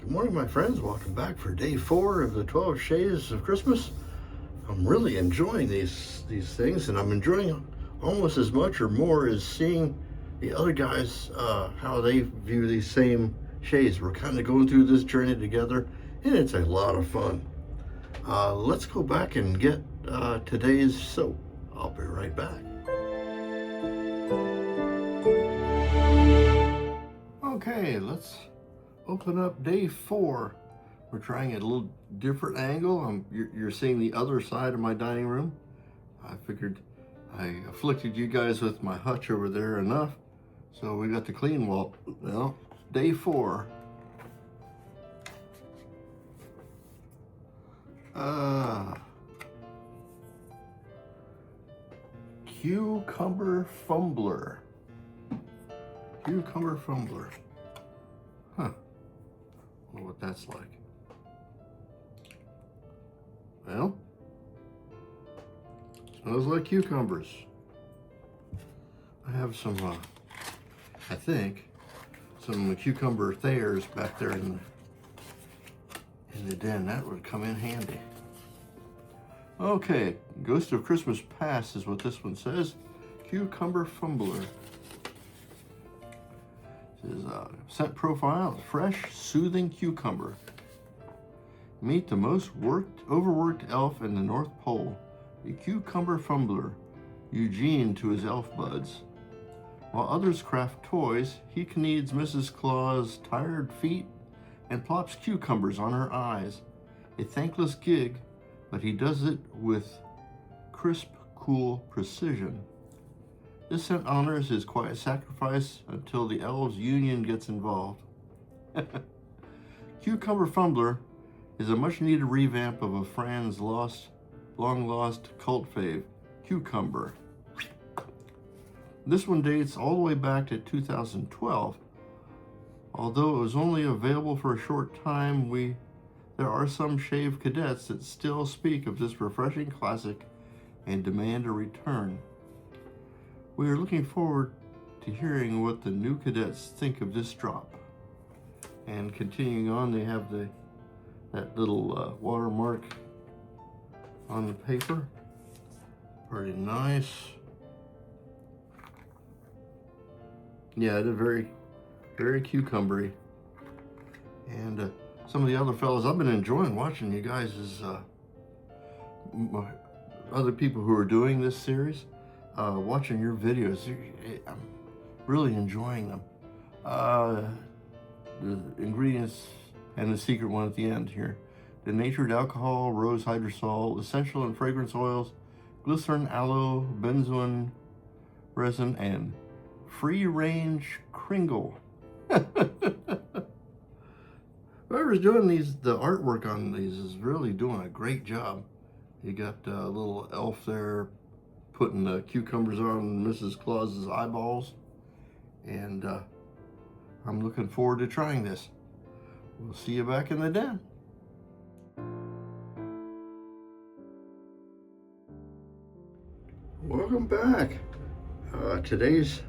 Good morning, my friends. Welcome back for day 4 of the 12 Shades of Christmas. I'm really enjoying these things, and I'm enjoying almost as much or more as seeing the other guys, how they view these same shades. We're kind of going through this journey together, and it's a lot of fun. Let's go back and get today's soap. I'll be right back. Okay, let's open up day 4. We're trying at a little different angle. You're seeing the other side of my dining room. I figured I afflicted you guys with my hutch over there enough, so we got the clean wall. Well, day 4. Cucumber Fumbler. Cucumber Fumbler. Huh. Wonder what that's like. Well, smells like cucumbers. I have some, I think, some cucumber thayers back there in the den. That would come in handy. Okay, Ghost of Christmas Past is what this one says. Cucumber Fumbler. It says, scent profile, fresh, soothing cucumber. Meet the most overworked elf in the North Pole, the Cucumber Fumbler, Eugene to his elf buds. While others craft toys, he kneads Mrs. Claus' tired feet and plops cucumbers on her eyes. A thankless gig, but he does it with crisp, cool precision. This scent honors his quiet sacrifice until the elves' union gets involved. Cucumber Fumbler is a much-needed revamp of a Fran's long-lost cult fave, Cucumber. This one dates all the way back to 2012. Although it was only available for a short time, there are some shave cadets that still speak of this refreshing classic and demand a return. We are looking forward to hearing what the new cadets think of this drop. And continuing on, they have that little watermark on the paper. Pretty nice. Yeah, it is very, very cucumbery. And some of the other fellows, I've been enjoying watching you guys as other people who are doing this series, watching your videos. I'm really enjoying them. The ingredients and the secret one at the end here. Denatured alcohol, rose hydrosol, essential and fragrance oils, glycerin, aloe, benzoin resin, and free-range kringle. Whoever's doing the artwork on these is really doing a great job. You got a little elf there putting the cucumbers on Mrs. Claus's eyeballs, and I'm looking forward to trying this. We'll see you back in the den. Welcome back. Today's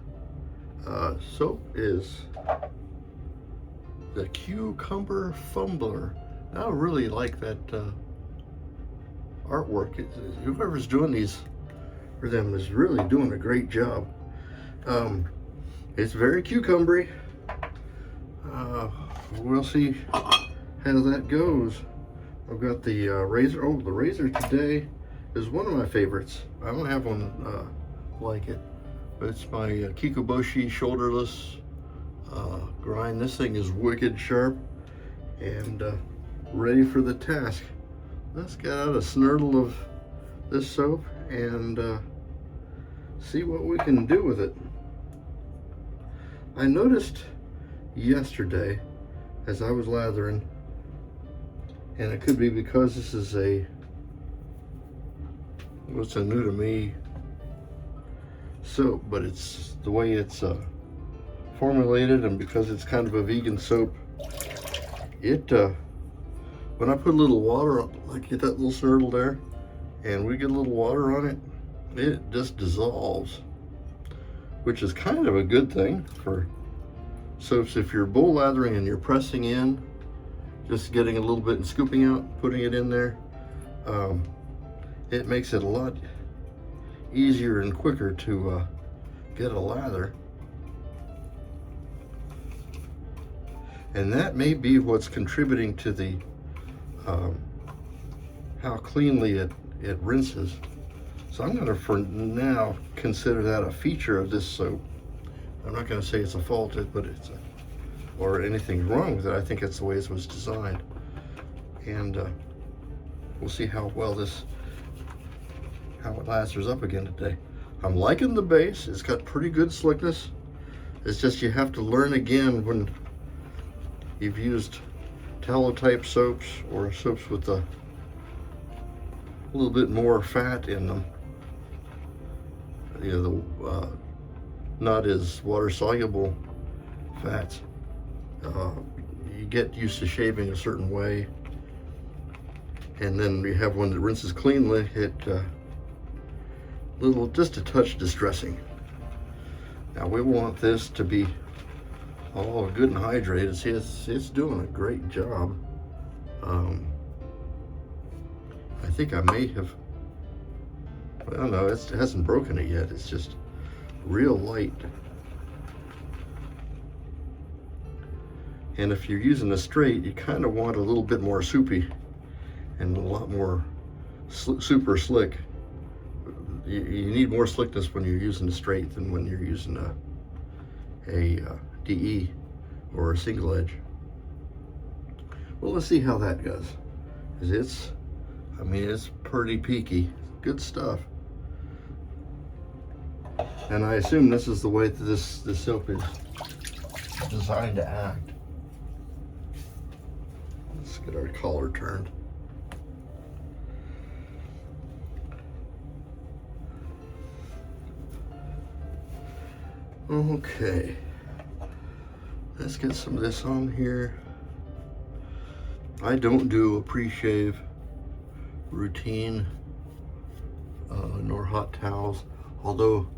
soap is the Cucumber Fumbler. I really like that artwork. Whoever's doing these for them is really doing a great job. It's very cucumbery. We'll see how that goes. I've got the razor. Oh, the razor today is one of my favorites. I don't have one like it, but it's my Kikuboshi shoulderless grind. This thing is wicked sharp and ready for the task. Let's get out a snurtle of this soap and see what we can do with it. I noticed yesterday as I was lathering, and it could be because this is what's a new to me soap, but it's the way it's formulated, and because it's kind of a vegan soap, it when I put a little water on, like get that little snurtle there, and we get a little water on it, it just dissolves, which is kind of a good thing for soaps. If you're bowl lathering and you're pressing in just getting a little bit and scooping out, putting it in there. It makes it a lot easier and quicker to get a lather. And that may be what's contributing to the how cleanly it rinses. So I'm going to, for now, consider that a feature of this soap. I'm not going to say it's a fault, but it's or anything wrong with it. I think it's the way it was designed. And we'll see how well how it lathers up again today. I'm liking the base. It's got pretty good slickness. It's just you have to learn again when you've used tallow type soaps or soaps with a little bit more fat in them. You know, not as water soluble fats. You get used to shaving a certain way, and then you have one that rinses cleanly. Just a touch distressing. Now we want this to be all good and hydrated. See, it's doing a great job. I think I may have, well, no, it hasn't broken it yet. It's just real light. And if you're using a straight, you kind of want a little bit more soupy and a lot more super slick. You need more slickness when you're using a straight than when you're using a DE or a single edge. Well, let's see how that goes. I mean, it's pretty peaky. Good stuff. And I assume this is the way that this soap is designed to act. Let's get our collar turned. Okay, let's get some of this on here. I don't do a pre-shave routine, nor hot towels, although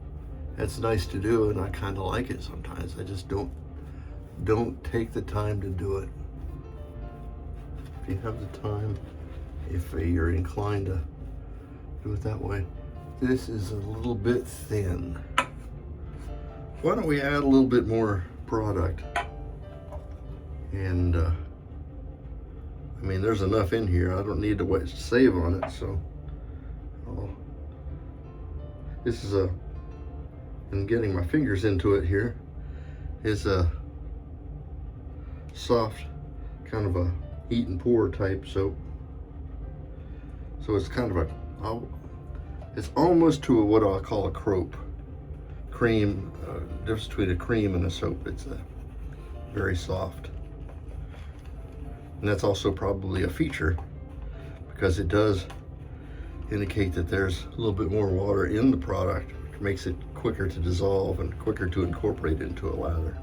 it's nice to do and I kind of like it sometimes. I just don't take the time to do it. If you have the time, if you're inclined to do it that way. This is a little bit thin. Why don't we add a little bit more product? And I mean, there's enough in here. I don't need to save on it. So this is and getting my fingers into it here is a soft, kind of a eat and pour type soap. So it's kind of it's almost to what I'll call a crope. Cream, difference between a cream and a soap. It's very soft. And that's also probably a feature because it does indicate that there's a little bit more water in the product, which makes it quicker to dissolve and quicker to incorporate into a lather.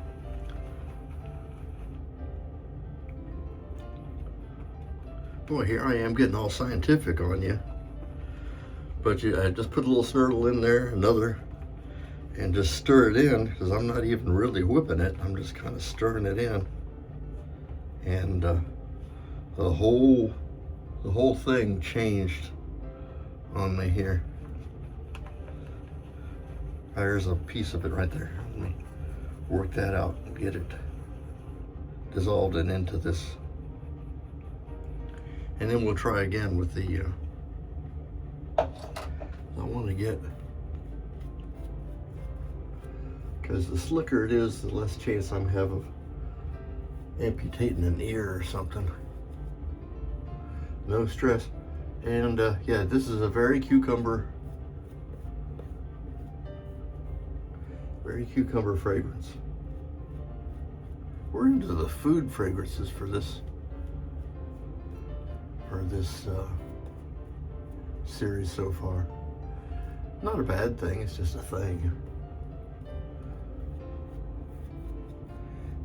Boy, here I am getting all scientific on you. But I just put a little snurtle in there, another, and just stir it in, because I'm not even really whipping it. I'm just kind of stirring it in. And the whole thing changed on me here. There's a piece of it right there. Let me work that out and get it dissolved and into this. And then we'll try again with the, I want to get, because the slicker it is, the less chance I'm have of amputating an ear or something. No stress. And yeah, this is a very cucumber fragrance. We're into the food fragrances for this series so far. Not a bad thing, it's just a thing.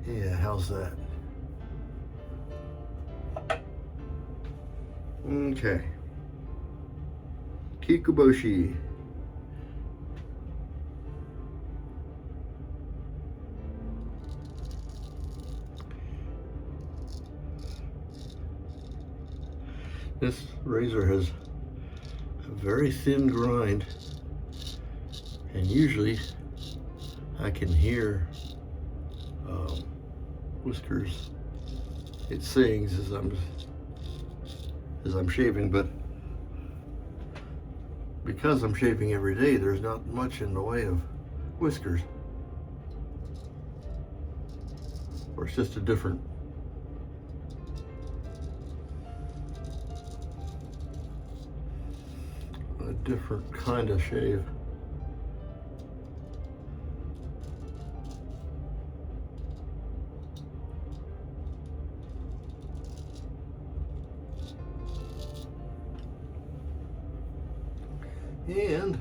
Yeah, how's that? Okay. Kikuboshi. This razor has a very thin grind, and usually I can hear whiskers. It sings as I'm shaving, but because I'm shaving every day, there's not much in the way of whiskers. Or it's just a different kind of shave. And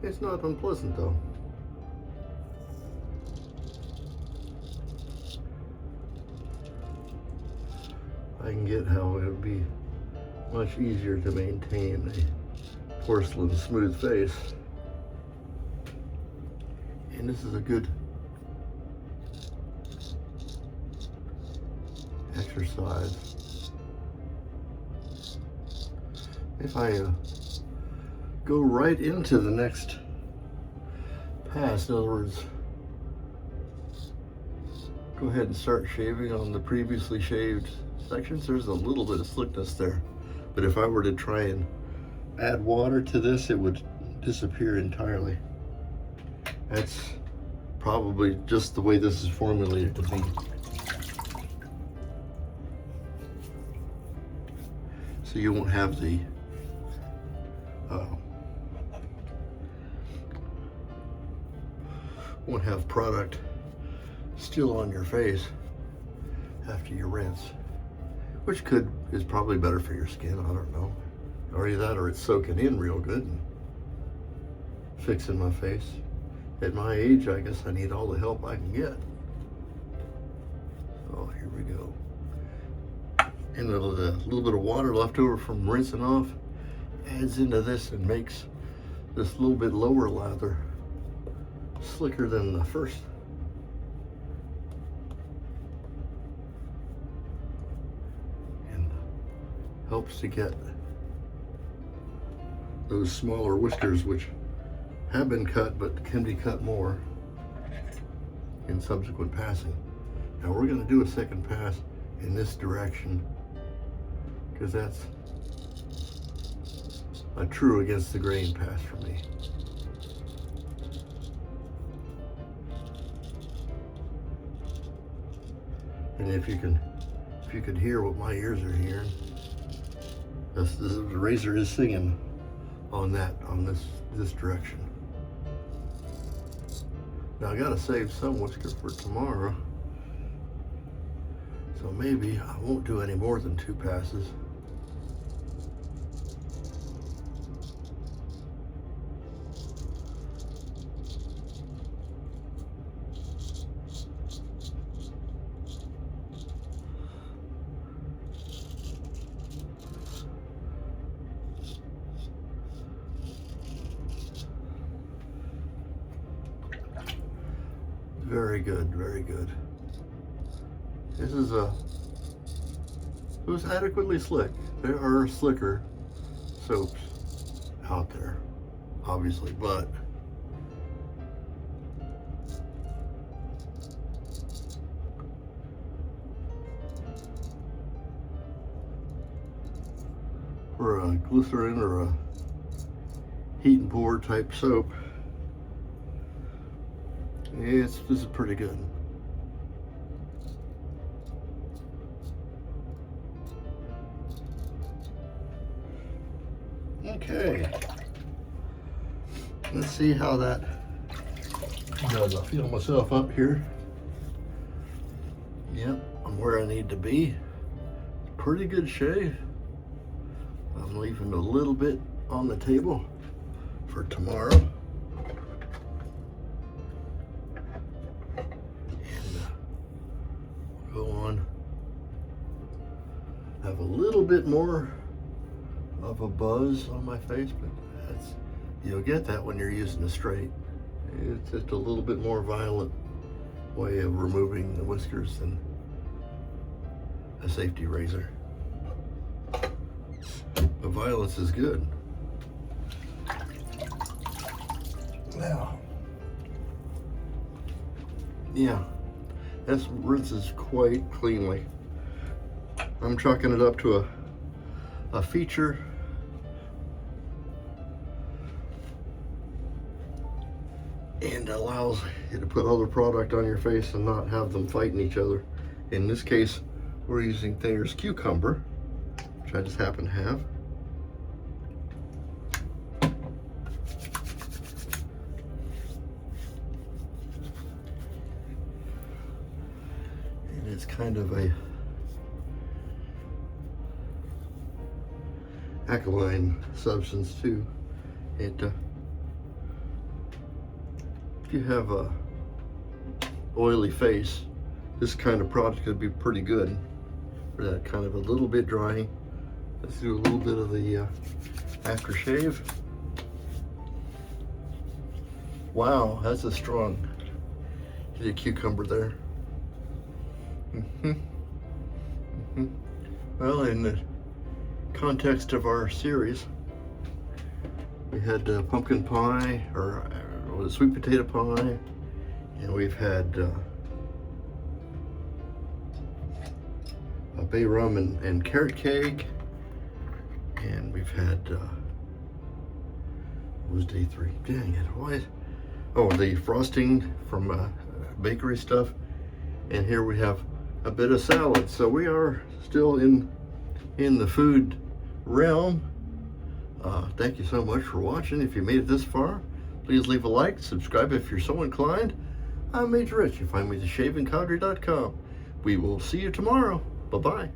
it's not unpleasant though. I can get how it would be much easier to maintain a porcelain smooth face. And this is a good exercise. If I go right into the next pass, in other words, go ahead and start shaving on the previously shaved sections, there's a little bit of slickness there. But if I were to try and add water to this, it would disappear entirely. That's probably just the way this is formulated to be. So you won't have the product still on your face after you rinse, which is probably better for your skin. I don't know, or either that or it's soaking in real good and fixing my face. At my age, I guess I need all the help I can get. So here we go. And a little bit of water left over from rinsing off adds into this and makes this little bit lower lather slicker than the first. And helps to get those smaller whiskers, which have been cut but can be cut more in subsequent passing. Now we're going to do a second pass in this direction because that's a true against the grain pass for me. And if you could hear what my ears are hearing, the razor is singing on this direction. Now I gotta save some whisker for tomorrow, so maybe I won't do any more than 2 passes. Very good, very good. This is it was adequately slick. There are slicker soaps out there, obviously, but for a glycerin or a heat and pour type soap, this is pretty good. Okay, let's see how that does. I feel myself up here. Yep, I'm where I need to be. Pretty good shave. I'm leaving a little bit on the table for tomorrow. Go on, have a little bit more of a buzz on my face, but you'll get that when you're using a straight. It's just a little bit more violent way of removing the whiskers than a safety razor. The violets is good. Now, yeah, this rinses quite cleanly. I'm chalking it up to a feature. And allows you to put other product on your face and not have them fighting each other. In this case, we're using Thayer's Cucumber, which I just happen to have. And it's kind of a alkaline substance too. It if you have a oily face, this kind of product could be pretty good for that kind of a little bit drying. Let's do a little bit of the aftershave. Wow, that's a strong hit of cucumber there. Well, in the context of our series, we had pumpkin pie, or sweet potato pie, and we've had a bay rum and carrot cake, and we've had what was day 3? Dang it! Why? Oh, the frosting from bakery stuff, and here we have a bit of salad. So we are still in the food realm. Thank you so much for watching. If you made it this far, please leave a like, subscribe if you're so inclined. I'm Major Rich. You find me at theshavingcondry.com. We will see you tomorrow. Bye-bye.